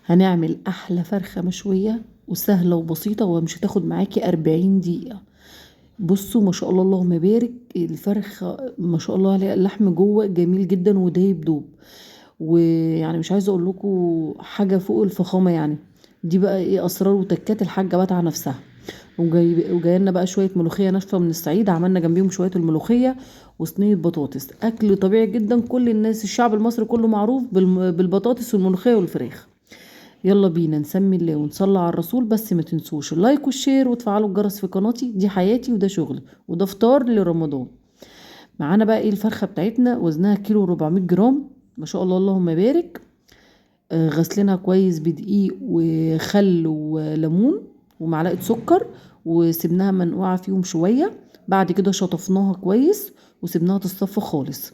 هنعمل احلى فرخة مشوية وسهلة وبسيطة ومش هتاخد معاكي 40 دقيقة. بصوا ما شاء الله اللهم بارك، الفرخة ما شاء الله عليها، اللحم جوه جميل جدا ودايب دوب، ويعني مش عايزة اقول لكم حاجة فوق الفخامة يعني. دي بقى ايه اسرار وتكات الحاجة بقى على نفسها. وجاي لنا بقى شويه ملوخيه ناشفه من الصعيد، عملنا جنبيهم شويه الملوخيه وصينيه بطاطس. اكل طبيعي جدا، كل الناس الشعب المصري كله معروف بالبطاطس والملوخيه والفراخ. يلا بينا نسمي الله ونصلي على الرسول، بس ما تنسوش اللايك والشير وتفعلوا الجرس في قناتي، دي حياتي وده شغلي وده فطار لرمضان. معانا بقى ايه الفرخه بتاعتنا، وزنها كيلو 400 جرام، ما شاء الله اللهم بارك. غسلينها كويس بدقيق وخل وليمون ومعلقة سكر، وسبناها منقوعة فيهم شوية. بعد كده شطفناها كويس وسبناها تصفى خالص.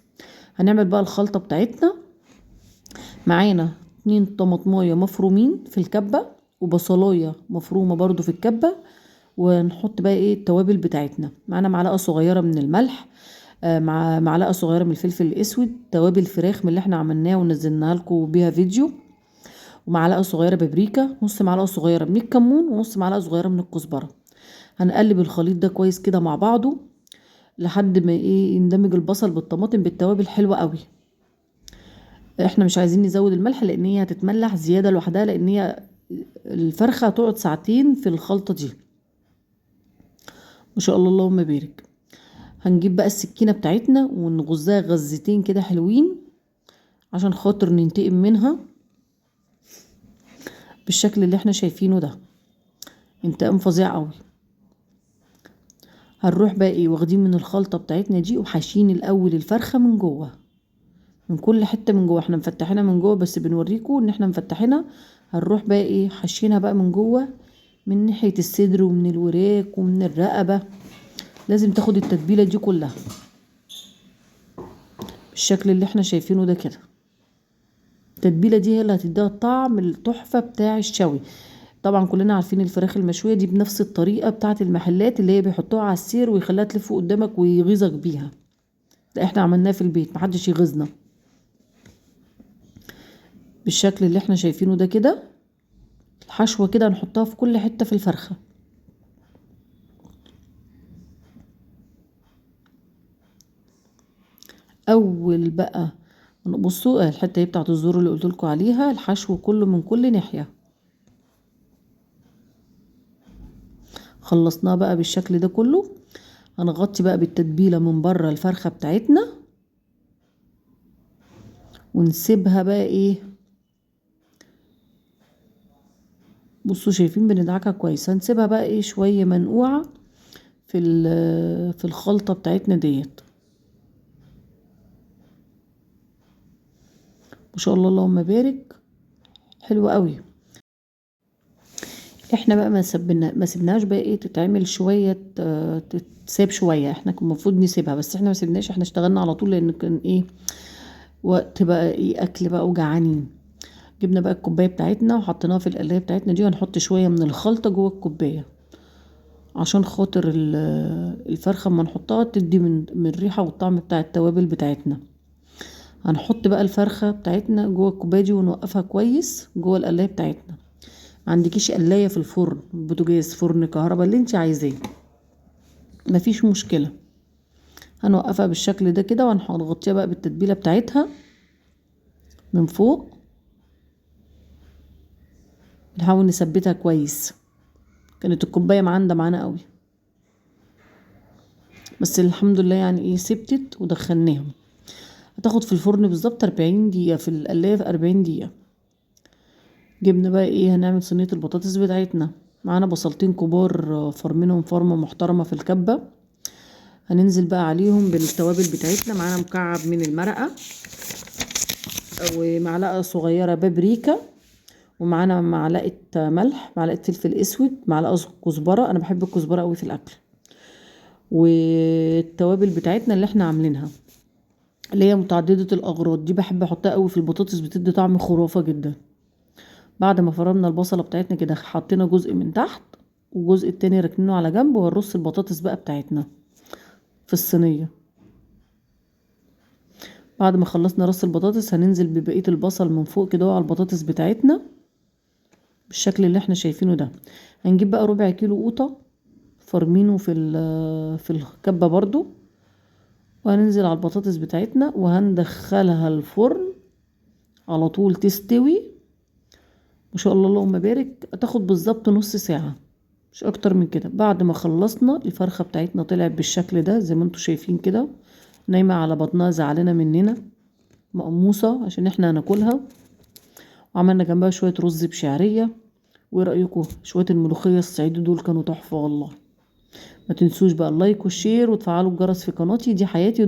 هنعمل بقى الخلطة بتاعتنا. معانا 2 طماطماية مفرومين في الكبة، وبصلاية مفرومة برضو في الكبة. ونحط بقى ايه التوابل بتاعتنا. معانا معلقة صغيرة من الملح، مع معلقة صغيرة من الفلفل الاسود، توابل فراخ من اللي احنا عملناها ونزلناها لكم بيها فيديو، ومعلقة صغيرة بابريكا، نص معلقة صغيرة من الكمون، ونص معلقة صغيرة من الكزبرة. هنقلب الخليط ده كويس كده مع بعضه لحد ما ايه يندمج البصل بالطماطم بالتوابل حلوة قوي. احنا مش عايزين نزود الملح لان هي هتتملح زيادة لوحدها، لان هي الفرخة هتقعد ساعتين في الخلطة دي. ما شاء الله اللهم بارك. هنجيب بقى السكينة بتاعتنا ونغزها غزتين كده حلوين عشان خاطر ننتقم منها بالشكل اللي احنا شايفينه ده، انتقام فظيع قوي. هنروح بقى ايه واخدين من الخلطة بتاعتنا دي وحاشين الاول الفرخة من جوه، من كل حتة من جوه. احنا مفتحينها من جوه بس بنوريكم ان احنا مفتحينها. هنروح بقى ايه حاشينها بقى من جوه، من ناحية الصدر ومن الوراك ومن الرقبة. لازم تاخد التتبيلة دي كلها بالشكل اللي احنا شايفينه ده كده. التتبيلة دي هي اللي هتديها الطعم التحفة بتاع الشوي. طبعا كلنا عارفين الفراخ المشوية دي بنفس الطريقة بتاعت المحلات اللي هي بيحطوها على السير ويخليها تلف قدامك ويغيظك بيها. لا احنا عملناه في البيت محدش يغيظنا بالشكل اللي احنا شايفينه ده كده. الحشوة كده هنحطها في كل حتة في الفرخة. اول بقى بصوا الحتة هي بتاعت الزور اللي قلتلكوا عليها، الحشو كله من كل ناحية. خلصناه بقى بالشكل ده كله. هنغطي بقى بالتتبيلة من بره الفرخة بتاعتنا ونسيبها بقى ايه. بصوا شايفين بندعكها كويس. هنسيبها بقى ايه شوية منقوعة في الخلطة بتاعتنا ديت. ما شاء الله اللهم بارك، حلوة قوي. احنا بقى ما سبناش بقى ايه تتعمل شويه، تتساب شويه. احنا كان المفروض نسيبها بس احنا ما سيبناش، احنا اشتغلنا على طول لان كان ايه وقت بقى ايه اكل بقى وجعانين. جبنا بقى الكوبايه بتاعتنا وحطيناها في القلايه بتاعتنا دي، وهنحط شويه من الخلطه جوه الكوبايه عشان خاطر الفرخه اما نحطها تدي من الريحه والطعم بتاع التوابل بتاعتنا. هنحط بقى الفرخه بتاعتنا جوه الكوبايه دي ونوقفها كويس جوه القلايه بتاعتنا. عندكيش قلايه في الفرن، بوتاجاز، فرن كهرباء، اللي انت عايزاه مفيش مشكله. هنوقفها بالشكل ده كده وهنغطيها بقى بالتتبيله بتاعتها من فوق. نحاول نثبتها كويس. كانت الكوبايه معانا معانا قوي بس الحمد لله يعني ايه سبتت ودخلناهم. هتاخد في الفرن بالظبط 40 دقيقه، في القلايه في 40 دقيقه. جبنا بقى ايه هنعمل صينيه البطاطس بتاعتنا. معانا بصلتين كبار، فرمينهم فرمه محترمه في الكبه. هننزل بقى عليهم بالتوابل بتاعتنا. معانا مكعب من المرقه ومعلقه صغيره بابريكا، ومعانا معلقه ملح، معلقه فلفل اسود، معلقه كزبره، انا بحب الكزبره قوي في الاكل. والتوابل بتاعتنا اللي احنا عاملينها اللي هي متعدده الاغراض دي بحب احطها قوي في البطاطس، بتدي طعم خرافه جدا. بعد ما فرمنا البصله بتاعتنا كده حطينا جزء من تحت والجزء التاني ركنينه على جنب، وهنرص البطاطس بقى بتاعتنا في الصينيه. بعد ما خلصنا رص البطاطس هننزل ببقيه البصل من فوق كده على البطاطس بتاعتنا. بالشكل اللي احنا شايفينه ده. هنجيب بقى ربع كيلو قوطة فرمينه في الكبة برضو، وهننزل على البطاطس بتاعتنا وهندخلها الفرن على طول تستوي. ما شاء الله اللهم بارك، هتاخد بالظبط نص ساعة مش اكتر من كده. بعد ما خلصنا الفرخة بتاعتنا طلعت بالشكل ده زي ما انتوا شايفين كده، نايمة على بطنها زعلانة مننا، مقموصة عشان احنا هناكلها. وعملنا جنبها شوية رز بشعرية. وايه رأيكم شوية الملوخية الصعيدي دول كانوا تحفة والله. ما تنسوش بقى اللايك والشير وتفعلوا الجرس في قناتي دي حياتي.